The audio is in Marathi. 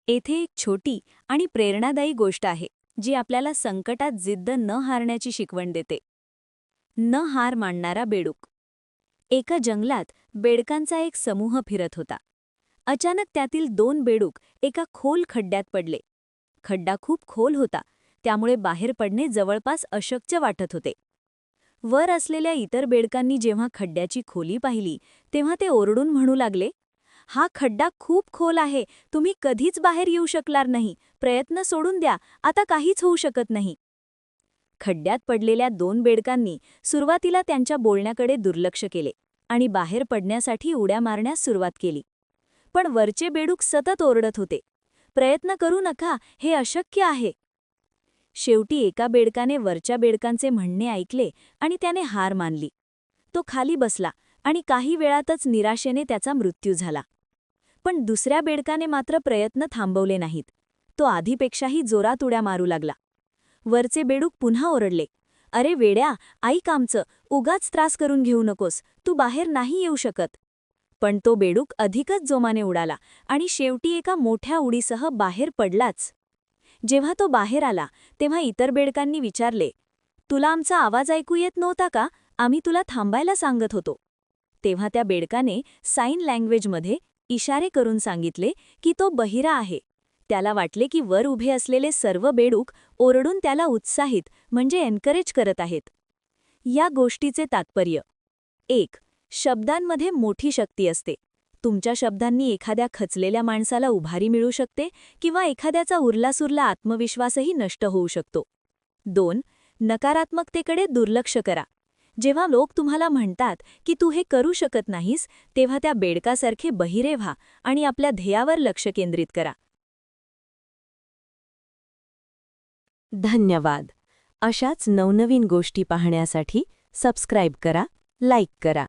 येथे एक छोटी आणि प्रेरणादायी गोष्ट आहे जी आपल्याला संकटात जिद्द न हारण्याची शिकवण देते. न हार मानणारा बेडूक. एका जंगलात बेडकांचा एक समूह फिरत होता. अचानक त्यातील 2 बेडूक एका खोल खड्ड्यात पडले. खड्डा खूप खोल होता, त्यामुळे बाहेर पडणे जवळपास अशक्य वाटत होते. वर असलेल्या इतर बेडकांनी जेव्हा खड्ड्याची खोली पाहिली तेव्हा ते ओरडून म्हणू लागले, "हा खड्डा खूप खोल आहे, तुम्ही कधीच बाहेर येऊ शकणार नाही, प्रयत्न सोडून द्या, आता काहीच होऊ शकत नाही." खड्ड्यात पडलेल्या 2 बेडकांनी सुरुवातीला त्यांच्या बोलण्याकडे दुर्लक्ष केले आणि बाहेर पडण्यासाठी उड्या मारण्यास सुरुवात केली. पण वरचे बेडूक सतत ओरडत होते, "प्रयत्न करू नका, हे अशक्य आहे." शेवटी एका बेडकाने वरच्या बेडकांचे म्हणणे ऐकले आणि त्याने हार मानली. तो खाली बसला आणि काही वेळातच निराशेने त्याचा मृत्यू झाला. पण दुसऱ्या बेडकाने मात्र प्रयत्न थांबवले नाहीत. तो आधीपेक्षाही जोरात उड्या मारू लागला. वरचे बेडूक पुन्हा ओरडले, "अरे वेड्या, ऐक आमचं, उगाच त्रास करून घेऊ नकोस, तू बाहेर नाही येऊ शकत." पण तो बेडूक अधिकच जोमाने उडाला आणि शेवटी एका मोठ्या उडीसह बाहेर पडलाच. जेव्हा तो बाहेर आला तेव्हा इतर बेडकांनी विचारले, "तुला आमचा आवाज ऐकू येत नव्हता का? आम्ही तुला थांबायला सांगत होतो." तेव्हा त्या बेडकाने साइन लँग्वेजमध्ये इशारे करून सांगितले की तो बहिरा आहे. त्याला वाटले की वर उभे असलेले सर्व बेडूक ओरडून त्याला उत्साहित म्हणजे एन्करेज करत आहेत. या गोष्टीचे तात्पर्य: 1. शब्दांमध्ये मोठी शक्ती असते. तुमच्या शब्दांनी एखाद्या खचलेल्या माणसाला उभारी मिळू शकते किंवा एखाद्याचा उरलासुरला आत्मविश्वासही नष्ट होऊ शकतो. 2. नकारात्मकतेकडे दुर्लक्ष करा. जेव्हा लोक तुम्हाला म्हणतात की तू हे करू शकत नाहीस, तेव्हा त्या बेडकासारखे बहिरे व्हा आणि आपल्या ध्येयावर लक्ष केंद्रित करा. धन्यवाद. अशाच नवनवीन गोष्टी पाहण्यासाठी सबस्क्राईब करा, लाईक करा.